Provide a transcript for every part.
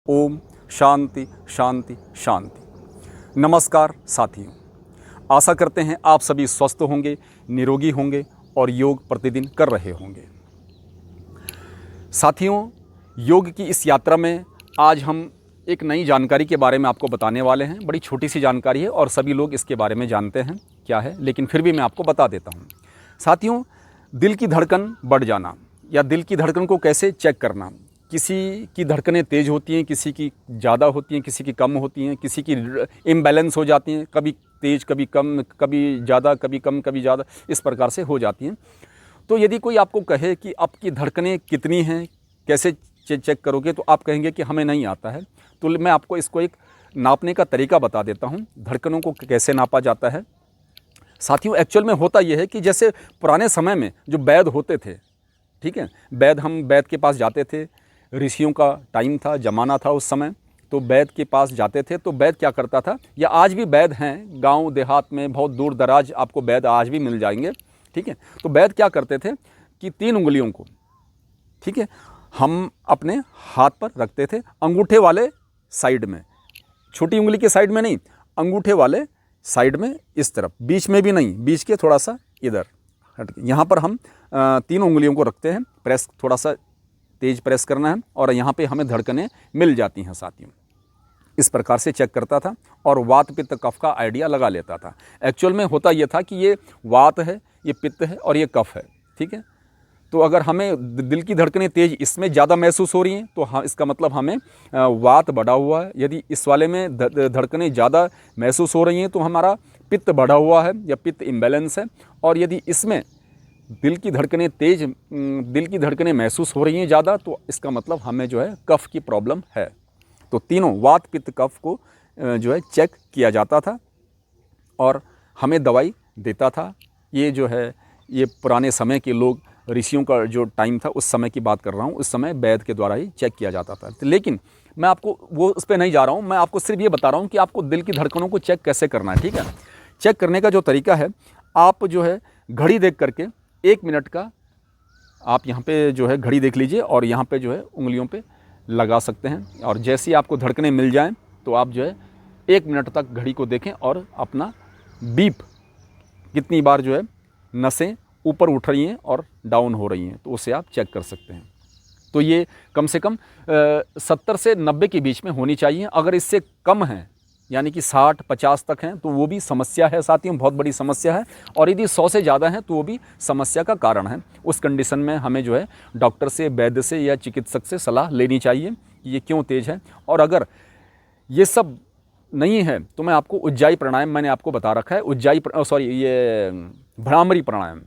ओम शांति शांति शांति। नमस्कार साथियों, आशा करते हैं आप सभी स्वस्थ होंगे, निरोगी होंगे और योग प्रतिदिन कर रहे होंगे। साथियों, योग की इस यात्रा में आज हम एक नई जानकारी के बारे में आपको बताने वाले हैं। बड़ी छोटी सी जानकारी है और सभी लोग इसके बारे में जानते हैं क्या है, लेकिन फिर भी मैं आपको बता देता हूँ। साथियों, दिल की धड़कन बढ़ जाना या दिल की धड़कन को कैसे चेक करना। किसी की धड़कनें तेज़ होती हैं, किसी की ज़्यादा होती हैं, किसी की कम होती हैं, किसी की इम्बैलेंस हो जाती हैं, कभी तेज़ कभी कम, कभी ज़्यादा कभी कम कभी ज़्यादा, इस प्रकार से हो जाती हैं। तो यदि कोई आपको कहे कि आपकी धड़कनें कितनी हैं, कैसे चेक करोगे, तो आप कहेंगे कि हमें नहीं आता है। तो मैं आपको इसको एक नापने का तरीका बता देता हूँ, धड़कनों को कैसे नापा जाता है। साथियों, एक्चुअल में होता यह है कि जैसे पुराने समय में जो वैद्य होते थे, ठीक है, हम वैद्य के पास जाते थे। ऋषियों का टाइम था, ज़माना था उस समय, तो वैद्य के पास जाते थे। तो वैद्य क्या करता था, या आज भी वैद्य हैं गांव देहात में, बहुत दूर दराज आपको वैद्य आज भी मिल जाएंगे, ठीक है। तो वैद्य क्या करते थे कि 3 उंगलियों को, ठीक है, हम अपने हाथ पर रखते थे, अंगूठे वाले साइड में, छोटी उंगली के साइड में नहीं, अंगूठे वाले साइड में, इस तरफ, बीच में भी नहीं, बीच के थोड़ा सा इधर हट के, यहाँ पर हम 3 उंगलियों को रखते हैं। प्रेस थोड़ा सा तेज प्रेस करना है और यहाँ पे हमें धड़कनें मिल जाती हैं। साथियों, इस प्रकार से चेक करता था और वात पित्त कफ का आइडिया लगा लेता था। एक्चुअल में होता यह था कि ये वात है, ये पित्त है और ये कफ है, ठीक है। तो अगर हमें दिल की धड़कनें तेज इसमें ज़्यादा महसूस हो रही हैं तो हाँ, इसका मतलब हमें वात बढ़ा हुआ है। यदि इस वाले में धड़कनें ज़्यादा महसूस हो रही हैं तो हमारा पित्त बढ़ा हुआ है या पित्त इम्बैलेंस है। और यदि इसमें दिल की धड़कनें महसूस हो रही हैं ज़्यादा, तो इसका मतलब हमें जो है कफ की प्रॉब्लम है। तो तीनों वात पित्त कफ को जो है चेक किया जाता था और हमें दवाई देता था। ये जो है, ये पुराने समय के लोग, ऋषियों का जो टाइम था उस समय की बात कर रहा हूँ, उस समय वैद्य के द्वारा ही चेक किया जाता था। लेकिन मैं आपको वो उस पर नहीं जा रहा हूँ, मैं आपको सिर्फ ये बता रहा हूँ कि आपको दिल की धड़कनों को चेक कैसे करना है, ठीक है। चेक करने का जो तरीका है, आप जो है घड़ी देख करके 1 मिनट का आप यहाँ पे जो है घड़ी देख लीजिए और यहाँ पे जो है उंगलियों पे लगा सकते हैं। और जैसे ही आपको धड़कनें मिल जाएं तो आप जो है 1 मिनट तक घड़ी को देखें और अपना बीप, कितनी बार जो है नसें ऊपर उठ रही हैं और डाउन हो रही हैं, तो उसे आप चेक कर सकते हैं। तो ये कम से कम 70 से 90 के बीच में होनी चाहिए। अगर इससे कम है, यानी कि 60-50 तक हैं, तो वो भी समस्या है साथियों, बहुत बड़ी समस्या है। और यदि 100 से ज़्यादा हैं तो वो भी समस्या का कारण है। उस कंडीशन में हमें जो है डॉक्टर से, वैद्य से या चिकित्सक से सलाह लेनी चाहिए कि ये क्यों तेज़ है। और अगर ये सब नहीं है तो मैं आपको उज्जाई प्राणायाम, मैंने आपको बता रखा है, ये भ्रामरी प्राणायाम,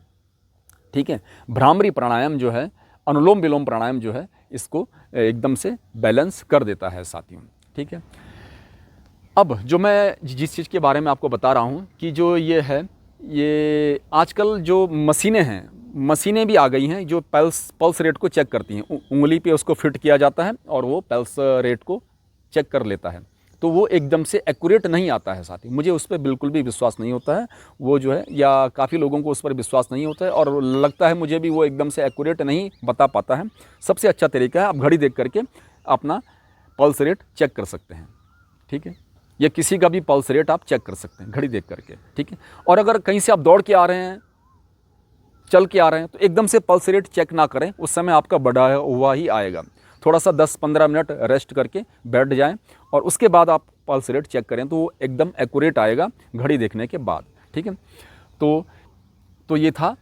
ठीक है। भ्रामरी प्राणायाम जो है, अनुलोम विलोम प्राणायाम जो है, इसको एकदम से बैलेंस कर देता है साथियों, ठीक है। अब जो मैं जिस चीज़ के बारे में आपको बता रहा हूँ कि जो ये है, ये आजकल जो मशीनें भी आ गई हैं जो पल्स रेट को चेक करती हैं। उंगली पे उसको फिट किया जाता है और वो पल्स रेट को चेक कर लेता है। तो वो एकदम से एक्यूरेट नहीं आता है साथी, मुझे उस पर बिल्कुल भी विश्वास नहीं होता है वो जो है, या काफ़ी लोगों को उस पर विश्वास नहीं होता है और लगता है मुझे भी वो एकदम से एक्यूरेट नहीं बता पाता है। सबसे अच्छा तरीका है, आप घड़ी देख करके अपना पल्स रेट चेक कर सकते हैं, ठीक है। या किसी का भी पल्स रेट आप चेक कर सकते हैं घड़ी देख करके, ठीक है। और अगर कहीं से आप दौड़ के आ रहे हैं, चल के आ रहे हैं, तो एकदम से पल्स रेट चेक ना करें, उस समय आपका बढ़ा हुआ ही आएगा। थोड़ा सा 10-15 मिनट रेस्ट करके बैठ जाएं और उसके बाद आप पल्स रेट चेक करें तो वो एकदम एक्यूरेट आएगा घड़ी देखने के बाद, ठीक है। तो ये था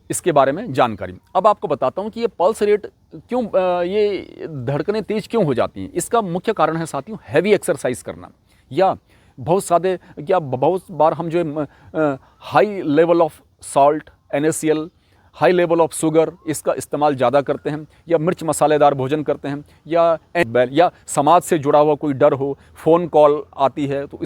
इसके बारे में जानकारी। अब आपको बताता हूँ कि ये पल्स रेट क्यों, ये धड़कनें तेज क्यों हो जाती हैं। इसका मुख्य कारण है साथियों हैवी एक्सरसाइज करना, या बहुत बार हम जो high level of salt, NaCl, high level of sugar, इसका इस्तेमाल ज़्यादा करते हैं, या मिर्च मसालेदार भोजन करते हैं, या समाज से जुड़ा हुआ कोई डर हो, फ़ोन कॉल आती है तो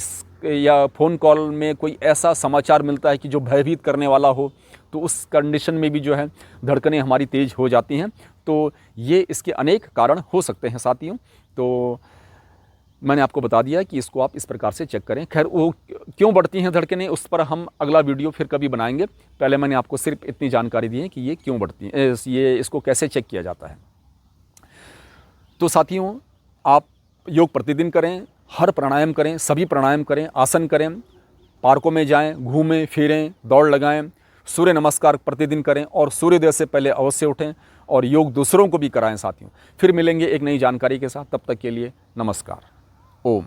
या फ़ोन कॉल में कोई ऐसा समाचार मिलता है कि जो भयभीत करने वाला हो, तो उस कंडीशन में भी जो है धड़कनें हमारी तेज़ हो जाती हैं। तो ये इसके अनेक कारण हो सकते हैं साथियों। तो मैंने आपको बता दिया कि इसको आप इस प्रकार से चेक करें। खैर, वो क्यों बढ़ती हैं धड़कनें, उस पर हम अगला वीडियो फिर कभी बनाएंगे। पहले मैंने आपको सिर्फ इतनी जानकारी दी है कि ये क्यों बढ़ती हैं, इसको कैसे चेक किया जाता है। तो साथियों, आप योग प्रतिदिन करें, हर प्राणायाम करें, सभी प्राणायाम करें, आसन करें, पार्कों में जाएं, घूमें फिरें, दौड़ लगाएं, सूर्य नमस्कार प्रतिदिन करें और सूर्योदय से पहले अवश्य उठें और योग दूसरों को भी कराएं साथियों। फिर मिलेंगे एक नई जानकारी के साथ, तब तक के लिए नमस्कार। ओम।